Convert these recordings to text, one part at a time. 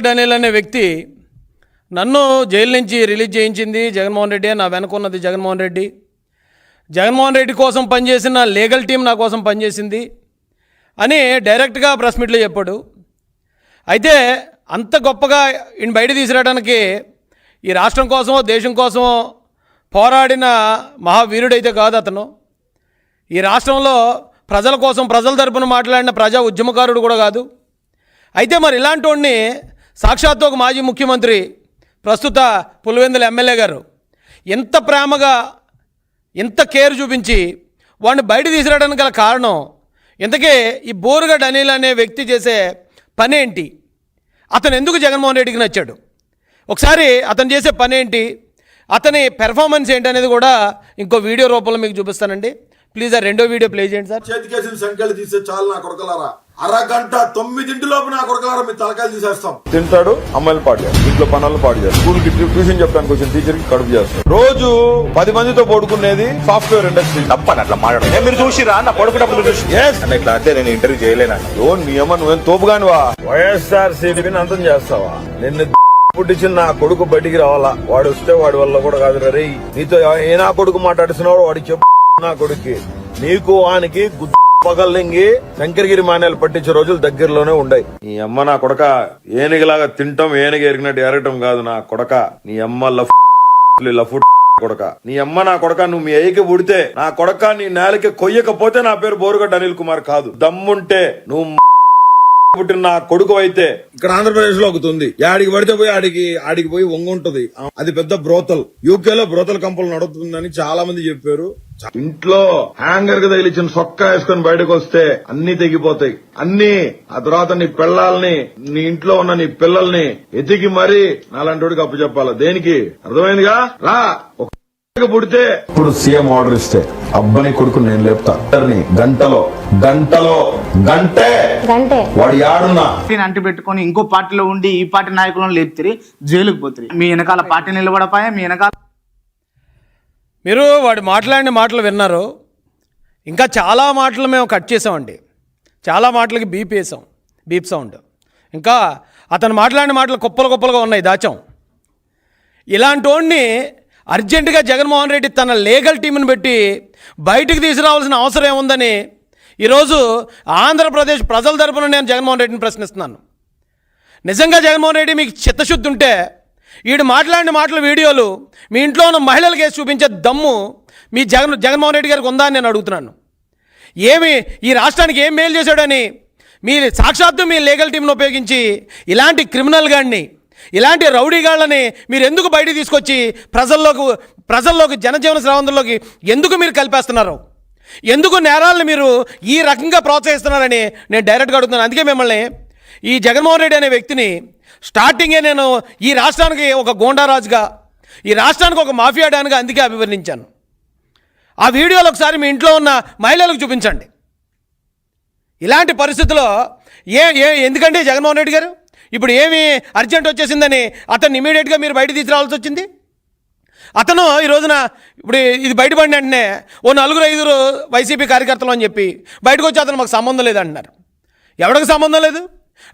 Daniel అనే వ్యక్తి నన్ను జైలు నుంచి రిలీజ్ చేయించింది జగన్మోహన్ రెడ్డి. నా వెనుకున్నది జగన్మోహన్ రెడ్డి. జగన్మోహన్ రెడ్డి కోసం పనిచేసిన లీగల్ టీం నా కోసం పనిచేసింది అని డైరెక్ట్గా ప్రెస్ మీట్లో చెప్పాడు. అయితే అంత గొప్పగా ఈయన బయట తీసుకురావడానికి ఈ రాష్ట్రం కోసమో దేశం కోసమో పోరాడిన మహావీరుడైతే కాదు అతను. ఈ రాష్ట్రంలో ప్రజల కోసం ప్రజల తరపున మాట్లాడిన ప్రజా ఉద్యమకారుడు కూడా కాదు. అయితే మరి ఇలాంటి వాడిని సాక్షాత్తు ఒక మాజీ ముఖ్యమంత్రి ప్రస్తుత పులివెందుల ఎమ్మెల్యే గారు ఎంత ప్రేమగా ఎంత కేర్ చూపించి వాడిని బయట తీసుకురావడానికి గల కారణం ఇంతకీ ఈ బోరుగా డానియల్ అనే వ్యక్తి చేసే పని ఏంటి, అతను ఎందుకు జగన్మోహన్ రెడ్డికి నచ్చాడు, ఒకసారి అతను చేసే పని ఏంటి, అతని పెర్ఫార్మెన్స్ ఏంటి అనేది కూడా ఇంకో వీడియో రూపంలో మీకు చూపిస్తానండి. ప్లీజ్ ఆ రెండో వీడియో ప్లే చేయండి సార్. చేతికేసిన సంఖ్యలు తీసే చాలు నా కొడకలారా, అరగంట 9 నా కొడకలారా మీ తలకాయలు తీసేస్తాం. తింటాడు, అమ్మాయిలు పాడు చేస్తాడు, ఇంట్లో పనులు పాడు చేస్తాడు, స్కూల్ కి ట్యూషన్ చెప్పడానికి వచ్చిన టీచర్ కి కడుపు చేస్తాడు. రోజు 10 మందితో పడుకునేది సాఫ్ట్వేర్ ఇండస్ట్రీ. తప్పని అట్లా మాట్లాడు. మీరు చూసిరా నా పడుకున్నప్పుడు చూసి ఇట్లా అంటే నేను ఇంటర్వ్యూ చేయలేను. నీ అమ్మ నువ్వేం తోపుగానివా? వైఎస్ఆర్ సిపిని అంతం చేస్తావా? నిన్ను పుట్టించిన నా కొడుకు బయటికి రావాలా? వాడు వస్తే వాడి వల్ల కూడా కాదు రే. నీతో ఏ నా కొడుకు మాట్లాడుతున్నావు వాడికి చెప్పు. నా కొడుక్కి నీకు వానికి పగల్లింగి శంకరగిరి మాన్యాలు పట్టించే రోజులు దగ్గరలోనే ఉన్నాయి. నీ అమ్మ నా కొడక ఏనుగులాగా తింటాం, ఏనుగు ఎరిగినట్టు ఎరగటం కాదు నా కొడక. నీ అమ్మ లఫు కొడక, నీ అమ్మ నా కొడక. నువ్వు మీ అయ్యకి పుడితే నా కొడక నీ నేలకి కొయ్యకపోతే నా పేరు బోరుగడ్డ అనిల్ కుమార్ కాదు. దమ్ముంటే నువ్వు పుట్టిన నా కొడుకు అయితే ఇక్కడ ఆంధ్రప్రదేశ్ లో ఒకటి ఆడికి పడితే పోయి ఆడికి పోయి వంగుంటది. అది పెద్ద బ్రోతల్. యూకేలో బ్రోతల్ కంపెనీ నడుతుందని చాలా మంది చెప్పారు. ఇంట్లో హ్యాంగర్ కి తగిలిచ్చిన సొక్క వేసుకుని బయటకు వస్తే అన్ని తెగిపోతాయి. అన్ని ఆ తర్వాత నీ పిల్లల్ని, నీ ఇంట్లో ఉన్న నీ పిల్లల్ని ఎతికి మరీ నాలాంటి అప్పు చెప్పాలా? దేనికి? అర్థమైందిగా? రా పుడితే ఇప్పుడు సీఎం ఆర్డర్ ఇస్తే అబ్బాయి కొడుకు నేను లేపుతా. గంటే వాడు యాడున్నా అంటి పెట్టుకుని ఇంకో పార్టీలో ఉండి ఈ పార్టీ నాయకులను లేపుతారు, జైలుకు పోతారు. మీ వెనకాల పార్టీ నిలబడపాయా? మీ వెనకాల మీరు వాడు మాట్లాడిన మాటలు విన్నారు. ఇంకా చాలా మాటలు మేము కట్ చేసామండి. చాలా మాటలకి బీప్ వేసాం, బీప్ సౌండ్. ఇంకా అతను మాట్లాడిన మాటలు కుప్పలుగా ఉన్నాయి, దాచాం. ఇలాంటి వాడిని అర్జెంటుగా జగన్మోహన్ రెడ్డి తన లీగల్ టీంని పెట్టి బయటికి తీసుకురావాల్సిన అవసరం ఏముందని ఈరోజు ఆంధ్రప్రదేశ్ ప్రజల తరపున నేను జగన్మోహన్ రెడ్డిని ప్రశ్నిస్తున్నాను. నిజంగా జగన్మోహన్ రెడ్డి మీకు చిత్తశుద్ధి ఉంటే వీడు మాట్లాడిన మాటల వీడియోలు మీ ఇంట్లో ఉన్న మహిళలకు వేసి చూపించే దమ్ము మీ జగన్మోహన్ రెడ్డి గారికి ఉందా అని నేను అడుగుతున్నాను. ఏమి ఈ రాష్ట్రానికి ఏం మేలు చేశాడని మీ సాక్షాత్తు మీ లీగల్ టీంను ఉపయోగించి ఇలాంటి క్రిమినల్ గాడిని, ఇలాంటి రౌడీగాళ్ళని మీరు ఎందుకు బయటికి తీసుకొచ్చి ప్రజల్లోకి జనజీవన స్రవంతుల్లోకి ఎందుకు మీరు కలిపేస్తున్నారు? ఎందుకు నేరాలను మీరు ఈ రకంగా ప్రోత్సహిస్తున్నారని నేను డైరెక్ట్గా అడుగుతున్నాను. అందుకే మిమ్మల్ని ఈ జగన్మోహన్ రెడ్డి అనే వ్యక్తిని స్టార్టింగే నేను ఈ రాష్ట్రానికి ఒక గోండారాజుగా, ఈ రాష్ట్రానికి ఒక మాఫియా డాన్గా అందుకే అభివర్ణించాను. ఆ వీడియోలు ఒకసారి మీ ఇంట్లో ఉన్న మహిళలకు చూపించండి. ఇలాంటి పరిస్థితుల్లో ఎందుకంటే జగన్మోహన్ రెడ్డి గారు ఇప్పుడు ఏమి అర్జెంట్ వచ్చేసిందని అతన్ని ఇమీడియట్గా మీరు బయట తీసుకురావాల్సి వచ్చింది. అతను ఈ రోజున ఇప్పుడు ఇది బయటపడిన వెంటనే ఓ 4-5 వైసీపీ కార్యకర్తలు అని చెప్పి బయటకు వచ్చి అతను మాకు సంబంధం లేదంటున్నారు. ఎవరికి సంబంధం లేదు?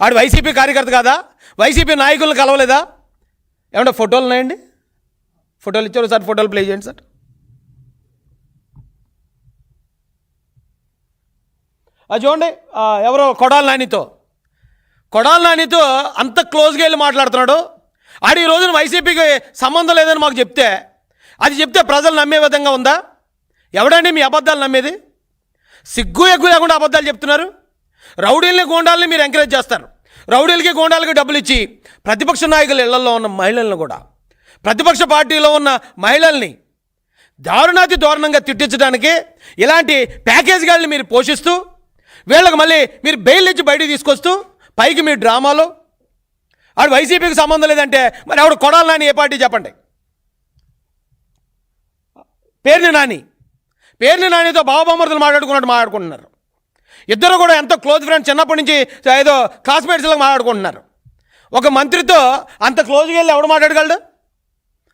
ఆడు వైసీపీ కార్యకర్త కాదా? వైసీపీ నాయకులను కలవలేదా? ఏమంటే ఫోటోలు ఉన్నాయండి, ఫోటోలు ఇచ్చారు సార్, ఫోటోలు ప్లే చేయండి సార్. అది చూడండి, ఎవరో కొడాలి నానితో అంత క్లోజ్గా వెళ్ళి మాట్లాడుతున్నాడు. ఆడు ఈ రోజున వైసీపీకి సంబంధం లేదని మాకు చెప్తే ప్రజలు నమ్మే విధంగా ఉందా? ఎవడండి మీ అబద్ధాలు నమ్మేది? సిగ్గు ఎగ్గు లేకుండా అబద్ధాలు చెప్తున్నారు. రౌడీల్ని గోండాలని మీరు ఎంకరేజ్ చేస్తారు. రౌడీలకి గోండాలకి డబ్బులు ఇచ్చి ప్రతిపక్ష నాయకుల ఇళ్లలో ఉన్న మహిళలను కూడా, ప్రతిపక్ష పార్టీలో ఉన్న మహిళల్ని దారుణాతి దారుణంగా తిట్టించడానికి ఇలాంటి ప్యాకేజ్ గాళ్ళని మీరు పోషిస్తూ వీళ్ళకి మళ్ళీ మీరు బెయిల్ ఇచ్చి బయటికి తీసుకొస్తూ పైకి మీ డ్రామాలో ఆడు వైసీపీకి సంబంధం లేదంటే మరి ఆవిడ కొడాలి నాని ఏ పార్టీ చెప్పండి? పేర్ని నానితో బావబామర్దులు మాట్లాడుకుంటున్నారు. ఇద్దరు కూడా ఎంతో క్లోజ్ ఫ్రెండ్స్, చిన్నప్పటి నుంచి ఏదో క్లాస్మేట్స్లో మాట్లాడుకుంటున్నారు. ఒక మంత్రితో అంత క్లోజ్గా వెళ్ళి ఎవడు మాట్లాడగలడు?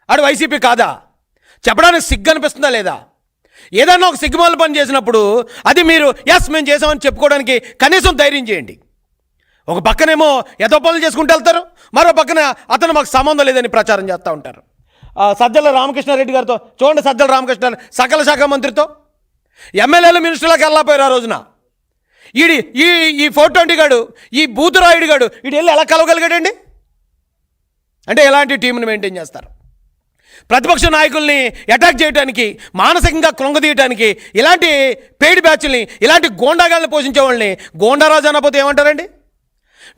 ఆడు వైసీపీ కాదా? చెప్పడానికి సిగ్గు అనిపిస్తుందా లేదా? ఏదన్నా ఒక సిగ్గుమాల పని చేసినప్పుడు అది మీరు మేము చేసామని చెప్పుకోవడానికి కనీసం ధైర్యం చేయండి. ఒక పక్కనేమో ఎదో పనులు చేసుకుంటూ వెళ్తారు, మరో పక్కన అతను మాకు సంబంధం లేదని ప్రచారం చేస్తూ ఉంటారు. సజ్జల రామకృష్ణారెడ్డి గారితో చూడండి, సజ్జల రామకృష్ణ సకల శాఖ మంత్రితో ఎమ్మెల్యేలు మినిస్టర్లకు వెళ్ళకపోయారు ఆ రోజున. ఈ 420 గాడు, ఈ బూతురాయుడు గాడు వీడు వెళ్ళి ఎలా కలవగలిగాడండి? అంటే ఎలాంటి టీంని మెయింటైన్ చేస్తారు? ప్రతిపక్ష నాయకుల్ని అటాక్ చేయడానికి, మానసికంగా కృంగదీయడానికి ఇలాంటి పెయిడ్ బ్యాచ్ల్ని, ఇలాంటి గోండాగాల్ని పోషించే వాళ్ళని గోండారాజు అనకపోతే ఏమంటారండి?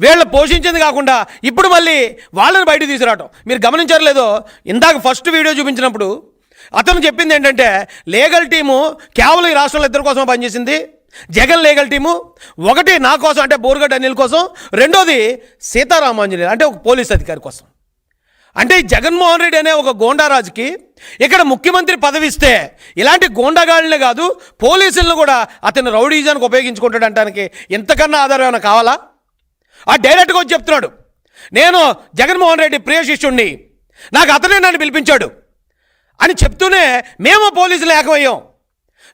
వీళ్ళని పోషించింది కాకుండా ఇప్పుడు మళ్ళీ వాళ్ళని బయట తీసుకురావటం మీరు గమనించారు లేదో? ఇందాక ఫస్ట్ వీడియో చూపించినప్పుడు అతను చెప్పింది ఏంటంటే, లీగల్ టీము కేవలం ఈ రాష్ట్రంలో ఇద్దరి కోసం పనిచేసింది. జగన్ లీగల్ టీము ఒకటి నా కోసం అంటే బోరుగడ్డ అనిల్ కోసం, రెండోది సీతారామాంజనేయులు అంటే ఒక పోలీస్ అధికారి కోసం. అంటే జగన్మోహన్ రెడ్డి అనే ఒక గోండారాజుకి ఇక్కడ ముఖ్యమంత్రి పదవి ఇస్తే ఇలాంటి గోండాగాళ్ళనే కాదు పోలీసులను కూడా అతను రౌడీజానికి ఉపయోగించుకుంటాడు అంటానికి ఇంతకన్నా ఆధారం ఏమైనా కావాలా? ఆ డైరెక్ట్గా వచ్చి చెప్తున్నాడు, నేను జగన్మోహన్ రెడ్డి ప్రియ శిష్యుణ్ణి, నాకు అతనే నన్ను పిలిపించాడు అని చెప్తూనే మేము పోలీసులు ఏకమయ్యాం.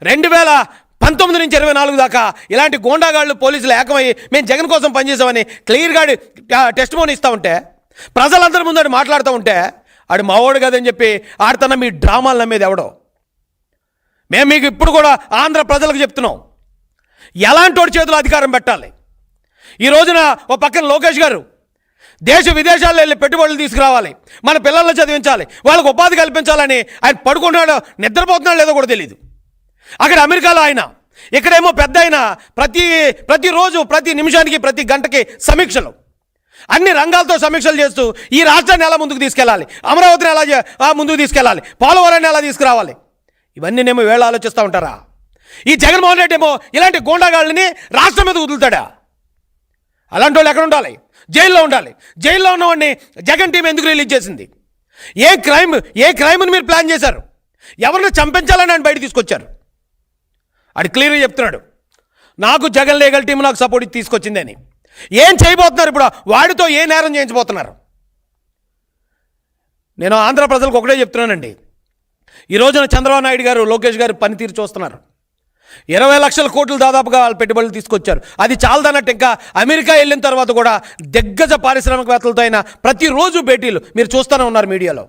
2019 నుంచి 24 దాకా ఇలాంటి గోండాగాళ్ళు పోలీసులు ఏకమయ్యి మేము జగన్ కోసం పనిచేసామని క్లియర్గా టెస్టిమోనీ ఇస్తూ ఉంటే, ప్రజలందరి ముందు మాట్లాడుతూ ఉంటే ఆడు మావోడు కదని చెప్పి ఆడుతున్న మీ డ్రామాలు నమ్మేది ఎవడో? మేము మీకు ఇప్పుడు కూడా ఆంధ్ర ప్రజలకు చెప్తున్నాం, ఎలాంటి వాడి చేతిలో అధికారం పెట్టాలి. ఈ రోజున ఓ పక్కన లోకేష్ గారు దేశ విదేశాల్లో వెళ్ళి పెట్టుబడులు తీసుకురావాలి, మన పిల్లల్ని చదివించాలి, వాళ్ళకు ఉపాధి కల్పించాలని ఆయన పడుకుంటున్నాడో నిద్రపోతున్నాడో లేదో కూడా తెలియదు. అక్కడ అమెరికాలో ఆయన, ఇక్కడేమో పెద్ద ఆయన ప్రతిరోజు ప్రతి నిమిషానికి ప్రతి గంటకి సమీక్షలు, అన్ని రంగాలతో సమీక్షలు చేస్తూ ఈ రాష్ట్రాన్ని ఎలా ముందుకు తీసుకెళ్ళాలి, అమరావతిని ఎలా ముందుకు తీసుకెళ్ళాలి, పోలవరాన్ని ఎలా తీసుకురావాలి, ఇవన్నీ నేమో వేళ ఆలోచిస్తూ ఉంటారా? ఈ జగన్మోహన్ రెడ్డి ఏమో ఇలాంటి గోండాగాళ్ళని రాష్ట్రం మీద వదులుతాడా? అలాంటి వాళ్ళు ఎక్కడ ఉండాలి? జైల్లో ఉండాలి. జైల్లో ఉన్నవాడిని జగన్ టీం ఎందుకు రిలీజ్ చేసింది? ఏ క్రైమ్ని మీరు ప్లాన్ చేశారు? ఎవరిని చంపించాలని ఆయన బయట తీసుకొచ్చారు? అది క్లియర్గా చెప్తున్నాడు, నాకు జగన్ లీగల్ టీం నాకు సపోర్ట్ తీసుకొచ్చింది అని. ఏం చేయబోతున్నారు ఇప్పుడు? వాడితో ఏ నేరం చేయించబోతున్నారు? నేను ఆంధ్ర ప్రజలకు ఒకటే చెప్తున్నానండి, ఈ రోజున చంద్రబాబు నాయుడు గారు, లోకేష్ గారు పనితీరు చూస్తున్నారు. 20 లక్షల కోట్లు దాదాపుగా వాళ్ళు పెట్టుబడులు తీసుకొచ్చారు. అది చాలదన్నట్టు ఇంకా అమెరికా వెళ్ళిన తర్వాత కూడా దిగ్గజ పారిశ్రామికవేత్తలతో అయినా ప్రతిరోజు భేటీలు మీరు చూస్తూనే ఉన్నారు మీడియాలో.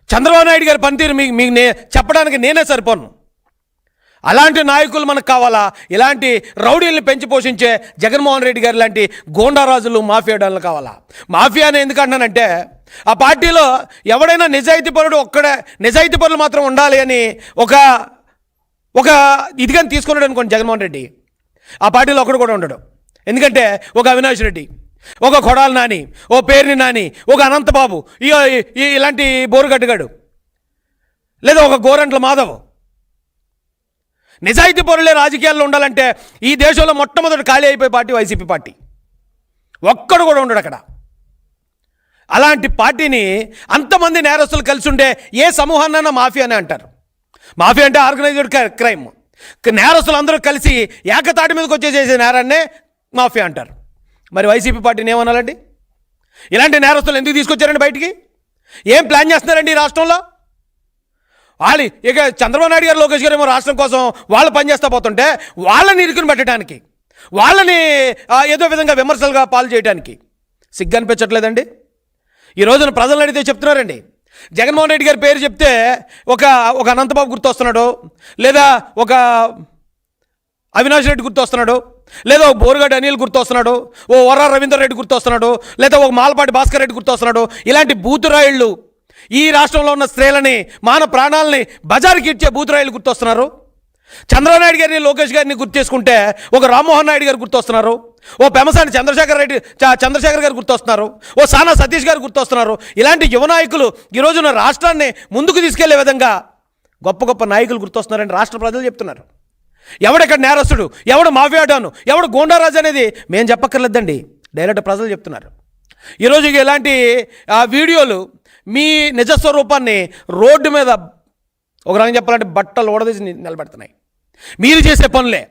చంద్రబాబు నాయుడు గారి పనితీరు మీకు చెప్పడానికి నేనే సరిపోను. అలాంటి నాయకులు మనకు కావాలా? ఇలాంటి రౌడీలను పెంచి పోషించే జగన్మోహన్ రెడ్డి గారు లాంటి గోండారాజులు, మాఫియా డాన్లు కావాలా? మాఫియా అని ఎందుకంటానంటే, ఆ పార్టీలో ఎవడైనా నిజాయితీ పరులు మాత్రం ఉండాలి అని ఒక ఇదిగాని తీసుకున్నాడు అనుకోండి జగన్మోహన్ రెడ్డి, ఆ పార్టీలో ఒకడు కూడా ఉండడు. ఎందుకంటే ఒక అవినాష్ రెడ్డి, ఒక కొడాలి నాని, ఓ పేర్ని నాని, ఒక అనంతబాబు, ఇలాంటి బోరుగడ్డగాడు, లేదా ఒక గోరంట్ల మాధవ్, నిజాయితీ పరులే రాజకీయాల్లో ఉండాలంటే ఈ దేశంలో మొట్టమొదటి ఖాళీ అయిపోయే పార్టీ వైసీపీ పార్టీ. ఒక్కడు కూడా ఉండడు అక్కడ. అలాంటి పార్టీని అంతమంది నేరస్తులు కలిసి ఉండే ఏ సమూహాన్నైనా మాఫియా అని అంటారు. మాఫియా అంటే ఆర్గనైజ్డ్ క్రైమ్. నేరస్తులు అందరూ కలిసి ఏకతాటి మీదకి వచ్చే చేసే నేరాన్నే మాఫియా అంటారు. మరి వైసీపీ పార్టీని ఏమనాలండి? ఇలాంటి నేరస్తులు ఎందుకు తీసుకొచ్చారండి బయటికి? ఏం ప్లాన్ చేస్తున్నారండి ఈ రాష్ట్రంలో? వాళ్ళు ఇక చంద్రబాబు నాయుడు గారు, లోకేష్ గారు ఏమో రాష్ట్రం కోసం వాళ్ళు పనిచేస్తూ పోతుంటే వాళ్ళని ఇరుకుని పెట్టడానికి, వాళ్ళని ఏదో విధంగా విమర్శలుగా పాలు చేయడానికి సిగ్గు అనిపించట్లేదండి? ఈ రోజున ప్రజలను అడిగితే చెప్తున్నారండి, జగన్మోహన్ రెడ్డి గారి పేరు చెప్తే ఒక అనంతబాబు గుర్తొస్తున్నాడు, లేదా ఒక అవినాష్ రెడ్డి గుర్తొస్తున్నాడు, లేదా ఒక బోరుగడ్డ అనిల్ గుర్తొస్తున్నాడు, ఓ వర్రా రవీందర్ రెడ్డి గుర్తొస్తున్నాడు, లేదా ఒక మాలపాటి భాస్కర్ రెడ్డి గుర్తొస్తున్నాడు. ఇలాంటి బూతురాయిళ్ళు ఈ రాష్ట్రంలో ఉన్న స్త్రీలని, మాన ప్రాణాలని బజారుకి ఇచ్చే బూతురాయిలు గుర్తొస్తున్నారు. చంద్రబాబు నాయుడు గారిని, లోకేష్ గారిని గుర్తు చేసుకుంటే ఒక రామ్మోహన్ నాయుడు గారు గుర్తొస్తున్నారు, ఓ పెమసాని చంద్రశేఖర్ గారు గుర్తొస్తున్నారు, ఓ సానా సతీష్ గారు గుర్తొస్తున్నారు. ఇలాంటి యువ నాయకులు ఈ రోజున రాష్ట్రాన్ని ముందుకు తీసుకెళ్లే విధంగా గొప్ప గొప్ప నాయకులు గుర్తొస్తున్నారని రాష్ట్ర ప్రజలు చెప్తున్నారు. ఎవడెక్కడ నేరస్తుడు, ఎవడు మాఫియాడాను, ఎవడు గోండారాజు అనేది మేము చెప్పక్కర్లేదండి, డైరెక్ట్ ప్రజలు చెప్తున్నారు. ఈరోజు ఇలాంటి వీడియోలు మీ నిజస్వరూపాన్ని రోడ్డు మీద ఒక రకంగా చెప్పాలంటే బట్టలు ఓడదీసి నిలబెడుతున్నాయి. మీరు చేసే పనులే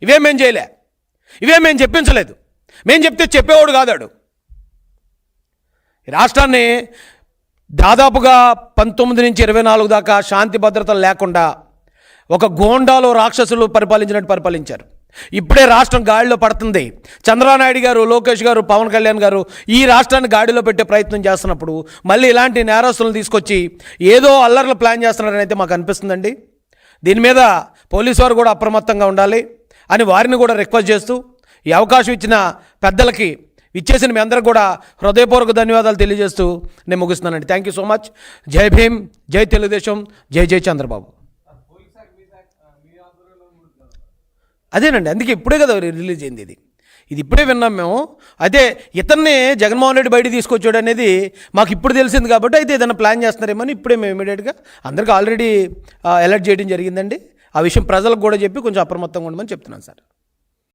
ఇవే, మేము చేయలే, ఇవే మేము చెప్పించలేదు, మేము చెప్తే చెప్పేవాడు కాదాడు. ఈ రాష్ట్రాన్ని దాదాపుగా 19 నుంచి 24 దాకా శాంతి భద్రతలు లేకుండా ఒక గోండాలో రాక్షసులు పరిపాలించినట్టు పరిపాలించారు. ఇప్పుడే రాష్ట్రం గాడిలో పడుతుంది. చంద్రబాబు నాయుడు గారు, లోకేష్ గారు, పవన్ కళ్యాణ్ గారు ఈ రాష్ట్రాన్ని గాడిలో పెట్టే ప్రయత్నం చేస్తున్నప్పుడు మళ్ళీ ఇలాంటి నేరస్తులను తీసుకొచ్చి ఏదో అల్లర్లు ప్లాన్ చేస్తున్నారని అయితే మాకు అనిపిస్తుందండి. దీని మీద పోలీసు వారు కూడా అప్రమత్తంగా ఉండాలి అని వారిని కూడా రిక్వెస్ట్ చేస్తూ ఈ అవకాశం ఇచ్చిన పెద్దలకి ఇచ్చేసిన మీ అందరికి కూడా హృదయపూర్వక ధన్యవాదాలు తెలియజేస్తూ నేను ముగిస్తున్నానండి. Thank you so much. జై భీమ్, జై తెలుగుదేశం, జై జై చంద్రబాబు. అదేనండి, అందుకే ఇప్పుడే కదా రిలీజ్ అయింది ఇది ఇప్పుడే విన్నాం మేము. అయితే ఇతన్ని జగన్మోహన్ రెడ్డి బయట తీసుకొచ్చాడు అనేది మాకు ఇప్పుడు తెలిసింది కాబట్టి అయితే ఏదైనా ప్లాన్ చేస్తున్నారేమో ఇప్పుడే మేము ఇమీడియట్గా అందరికీ ఆల్రెడీ అలర్ట్ చేయడం జరిగిందండి. ఆ విషయం ప్రజలకు కూడా చెప్పి కొంచెం అప్రమత్తంగా ఉండమని చెప్తున్నాను సార్.